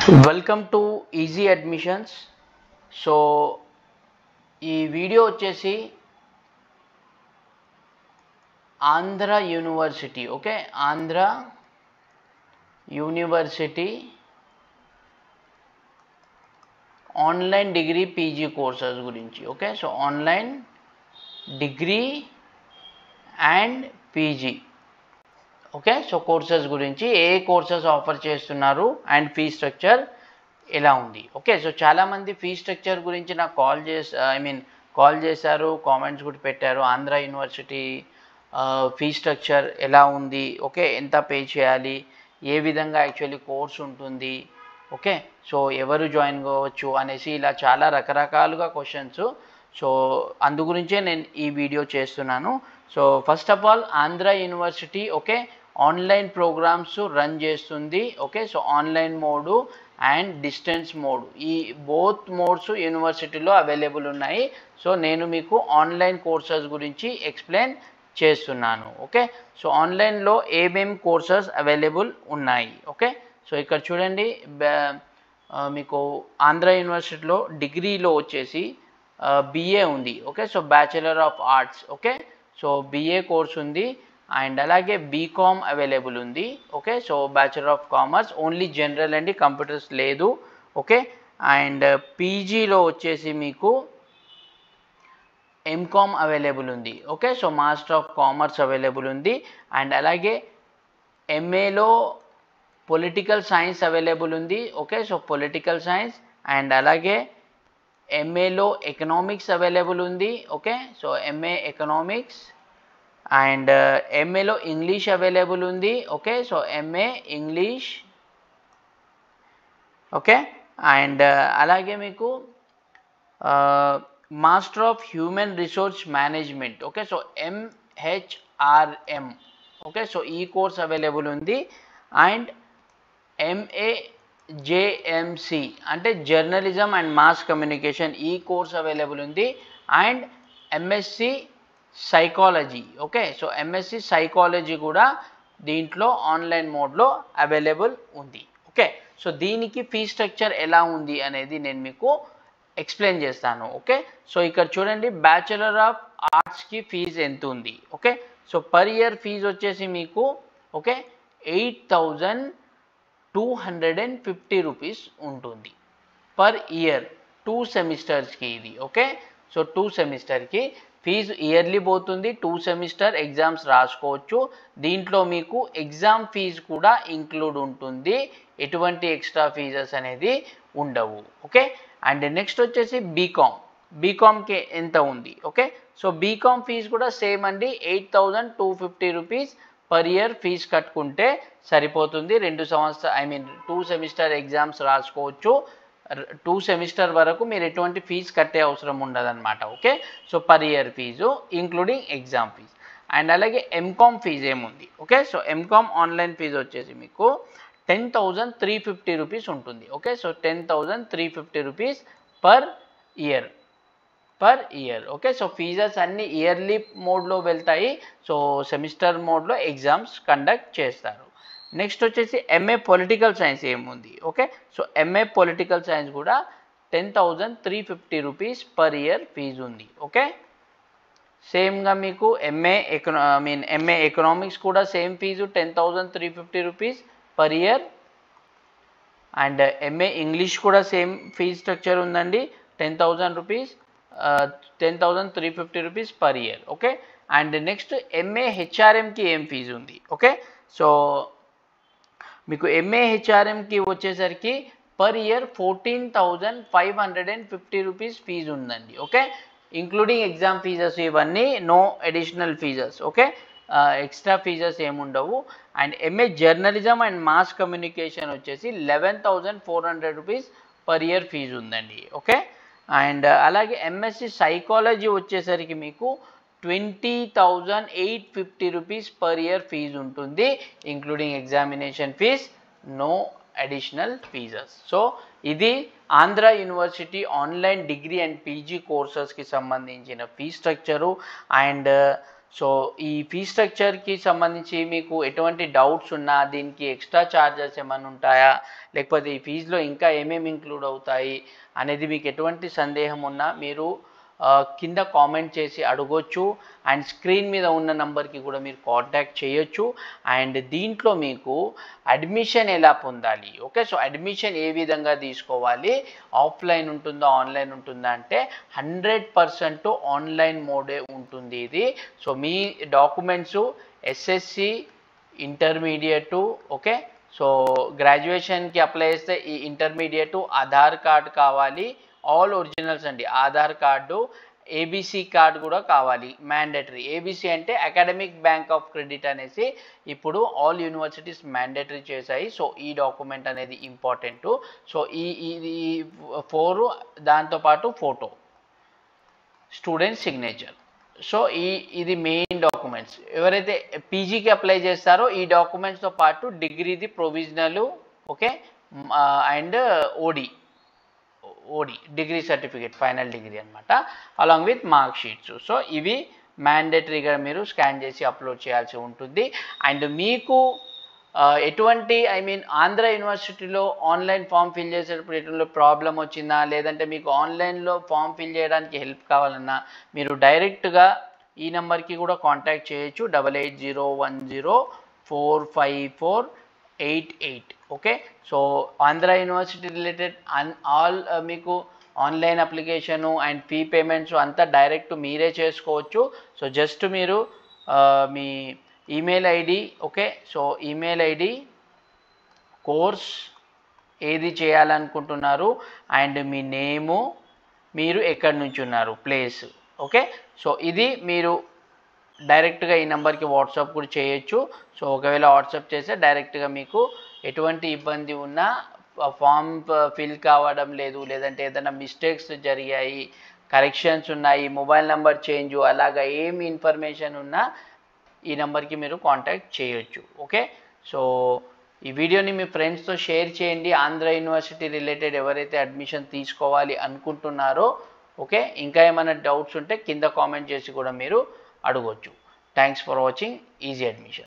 Welcome to easy admissions. So ఈ video వచ్చేసి Andhra university Andhra university online degree PG courses గురించి. So online degree and PG so courses గురించి ఏ courses offer చేస్తున్నారు and fee structure ఎలా ఉంది. సో చాలామంది ఫీ స్ట్రక్చర్ గురించి నాకు కాల్ చేశారు, కామెంట్స్ కూడా పెట్టారు. ఆంధ్ర యూనివర్సిటీ ఫీ స్ట్రక్చర్ ఎలా ఉంది, ఎంత పే చేయాలి, ఏ విధంగా యాక్చువల్లీ కోర్స్ ఉంటుంది, సో ఎవరు జాయిన్ కావచ్చు అనేసి ఇలా చాలా రకరకాలుగా క్వశ్చన్స్. సో అందు గురించే నేను ఈ వీడియో చేస్తున్నాను. So first of all Andhra university online programs run చేస్తుంది. So online mode and distance mode, ఈ బోత్ మోడ్స్ యూనివర్సిటీలో అవైలబుల్ ఉన్నాయి. సో నేను మీకు ఆన్లైన్ కోర్సెస్ గురించి ఎక్స్ప్లెయిన్ చేస్తున్నాను. సో ఆన్లైన్లో ఏమేం కోర్సెస్ అవైలబుల్ ఉన్నాయి. సో ఇక్కడ చూడండి, మీకు ఆంధ్ర యూనివర్సిటీలో డిగ్రీలో వచ్చేసి బిఏ ఉంది. So bachelor of arts. So BA course ఉంది అండ్ అలాగే బీకామ్ అవైలబుల్ ఉంది. So bachelor of commerce, only general అండి, కంప్యూటర్స్ లేదు. అండ్ పీజీలో వచ్చేసి మీకు ఎంకామ్ అవైలబుల్ ఉంది. So master of commerce available ఉంది అండ్ అలాగే ఎంఏలో పొలిటికల్ సైన్స్ అవైలబుల్ ఉంది. సో పొలిటికల్ సైన్స్ అండ్ అలాగే ఎంఏలో ఎకనామిక్స్ అవైలబుల్ ఉంది. సో ఎంఏ ఎకనామిక్స్ అండ్ ఎంఏలో ఇంగ్లీష్ అవైలబుల్ ఉంది. So MA English. అండ్ అలాగే మీకు master of human resource management. So MHRM. So ఈ కోర్స్ అవైలబుల్ ఉంది. అండ్ ఎంఏ జేఎంసి అంటే జర్నలిజం అండ్ మాస్ కమ్యూనికేషన్, ఈ కోర్స్ అవైలబుల్ ఉంది. And MSc psychology. So MSc psychology కూడా దీంట్లో ఆన్లైన్ మోడ్లో అవైలబుల్ ఉంది. సో దీనికి ఫీ స్ట్రక్చర్ ఎలా ఉంది అనేది నేను మీకు ఎక్స్ప్లెయిన్ చేస్తాను. సో ఇక్కడ చూడండి, బ్యాచిలర్ ఆఫ్ ఆర్ట్స్కి ఫీజు ఎంత ఉంది. సో పర్ ఇయర్ ఫీజు వచ్చేసి మీకు 8,250 రూపీస్ ఉంటుంది పర్ ఇయర్, 2 సెమిస్టర్స్కి ఇది. సో 2 సెమిస్టర్కి ఫీజు ఇయర్లీ పోతుంది. 2 సెమిస్టర్ ఎగ్జామ్స్ రాసుకోవచ్చు. దీంట్లో మీకు ఎగ్జామ్ ఫీజు కూడా ఇంక్లూడ్ ఉంటుంది, ఎటువంటి ఎక్స్ట్రా ఫీజెస్ అనేది ఉండవు. అండ్ నెక్స్ట్ వచ్చేసి బీకామ్కి ఎంత ఉంది. సో బీకామ్ ఫీజు కూడా సేమ్ అండి, 8,250 రూపీస్ పర్ ఇయర్ ఫీజు కట్టుకుంటే సరిపోతుంది. 2 సెమిస్టర్ ఎగ్జామ్స్ రాసుకోవచ్చు. 2 సెమిస్టర్ వరకు మీరు ఎటువంటి ఫీజు కట్టే అవసరం ఉండదన్నమాట. So per year fee including exam fee. And అలాగే ఎంకామ్ ఫీజు ఏముంది. సో ఎంకామ్ ఆన్లైన్ ఫీజు వచ్చేసి మీకు 10,350 రూపీస్ ఉంటుంది. So 10,350 rupees per year. So fees అన్ని ఇయర్లీ మోడ్లో వెళ్తాయి. సో సెమిస్టర్ మోడ్లో ఎగ్జామ్స్ కండక్ట్ చేస్తారు. నెక్స్ట్ వచ్చేసి ఎంఏ పొలిటికల్ సైన్స్ ఏముంది. సో ఎంఏ పొలిటికల్ సైన్స్ కూడా 10,350 రూపీస్ పర్ ఇయర్ ఫీజు ఉంది. సేమ్గా మీకు ఎంఏ ఎకనామిక్స్ కూడా same fee 10,350 rupees per year. And MA English కూడా సేమ్ ఫీజ్ స్ట్రక్చర్ ఉందండి, 10,000 rupees, 10,350 rupees per year. And next MA హెచ్ఆర్ఎంకి ఏం ఫీజు ఉంది. సో మీకు ఎంఏ హెచ్ఆర్ఎంకి వచ్చేసరికి పర్ ఇయర్ 14,550 రూపీస్ ఫీజు ఉందండి. ఇంక్లూడింగ్ ఎగ్జామ్ ఫీజెస్, ఇవన్నీ no additional fees. Extra fees ఏముండవు. And MA journalism and mass communication వచ్చేసి 11,400 రూపీస్ పర్ ఇయర్ ఫీజు ఉందండి. అండ్ అలాగే ఎంఎస్సి సైకాలజీ వచ్చేసరికి మీకు 20,850 రూపీస్ పర్ ఇయర్ ఫీజు ఉంటుంది, including examination fees, no additional fees. So ఇది Andhra university online degree and PG కోర్సెస్కి సంబంధించిన ఫీ స్ట్రక్చరు. అండ్ సో ఈ ఫీ స్ట్రక్చర్కి సంబంధించి మీకు ఎటువంటి డౌట్స్ ఉన్నా, దీనికి ఎక్స్ట్రా ఛార్జెస్ ఏమైనా ఉంటాయా, లేకపోతే ఈ ఫీజులో ఇంకా ఏమేమి ఇంక్లూడ్ అవుతాయి అనేది మీకు ఎటువంటి సందేహం ఉన్నా మీరు కింద కామెంట్ చేసి అడగొచ్చు. అండ్ స్క్రీన్ మీద ఉన్న నంబర్కి కూడా మీరు కాంటాక్ట్ చేయొచ్చు. అండ్ దీంట్లో మీకు అడ్మిషన్ ఎలా పొందాలి, ఓకే, సో అడ్మిషన్ ఏ విధంగా తీసుకోవాలి, ఆఫ్లైన్ ఉంటుందా ఆన్లైన్ ఉంటుందా అంటే 100% ఆన్లైన్ మోడే ఉంటుంది ఇది. సో మీ documents SSC, intermediate, okay, so గ్రాడ్యుయేషన్కి అప్లై చేస్తే ఈ ఇంటర్మీడియట్, ఆధార్ కార్డ్ కావాలి, ఆల్ ఒరిజినల్స్ అండి, ఆధార్ కార్డు, ఏబీసీ కార్డ్ కూడా కావాలి, మ్యాండేటరీ. ఏబీసీ అంటే అకాడమిక్ బ్యాంక్ ఆఫ్ క్రెడిట్ అనేసి ఇప్పుడు ఆల్ యూనివర్సిటీస్ మ్యాండేటరీ చేశాయి. సో ఈ డాక్యుమెంట్ అనేది ఇంపార్టెంట్. సో ఈ 4, దాంతోపాటు ఫోటో, స్టూడెంట్ సిగ్నేచర్. సో ఇది మెయిన్ డాక్యుమెంట్స్. ఎవరైతే పీజీకి అప్లై చేస్తారో ఈ డాక్యుమెంట్స్తో పాటు డిగ్రీది provisional, okay, and OD degree certificate, final degree అనమాట, along with mark sheets. So ఇవి మ్యాండేటరీగా మీరు స్కాన్ చేసి అప్లోడ్ చేయాల్సి ఉంటుంది. అండ్ మీకు ఎటువంటి ఆంధ్ర యూనివర్సిటీలో ఆన్లైన్ ఫామ్ ఫిల్ చేసేటప్పుడు ఎటువంటి ప్రాబ్లం వచ్చిందా, లేదంటే మీకు ఆన్లైన్లో ఫామ్ ఫిల్ చేయడానికి హెల్ప్ కావాలన్నా మీరు డైరెక్ట్గా ఈ నెంబర్కి కూడా కాంటాక్ట్ చేయొచ్చు, 8801045488. Okay, so Andhra university related all మీకు online application and fee payments అంతా డైరెక్ట్ మీరే చేసుకోవచ్చు. సో జస్ట్ మీరు మీ email ID, okay, so email ID, course ఏది చేయాలనుకుంటున్నారు అండ్ మీ నేము, మీరు ఎక్కడి నుంచి ఉన్నారు, ప్లేస్, ఓకే, సో ఇది మీరు డైరెక్ట్గా ఈ నెంబర్కి వాట్సాప్ కూడా చేయొచ్చు. సో ఒకవేళ వాట్సాప్ చేస్తే డైరెక్ట్గా మీకు ఎటువంటి ఇబ్బంది ఉన్నా, ఫామ్ ఫిల్ కావడం లేదు, లేదంటే ఏదైనా మిస్టేక్స్ జరిగాయి, కరెక్షన్స్ ఉన్నాయి, మొబైల్ నెంబర్ చేంజ్, అలాగా ఏమి ఇన్ఫర్మేషన్ ఉన్నా ఈ నెంబర్కి మీరు కాంటాక్ట్ చేయొచ్చు. ఓకే, సో ఈ వీడియోని మీ ఫ్రెండ్స్తో షేర్ చేయండి. ఆంధ్ర యూనివర్సిటీ రిలేటెడ్ ఎవరైతే అడ్మిషన్ తీసుకోవాలి అనుకుంటున్నారో, ఓకే, ఇంకా ఏమైనా డౌట్స్ ఉంటే కింద కామెంట్ చేసి కూడా మీరు అడగొచ్చు. Thanks for watching easy admission.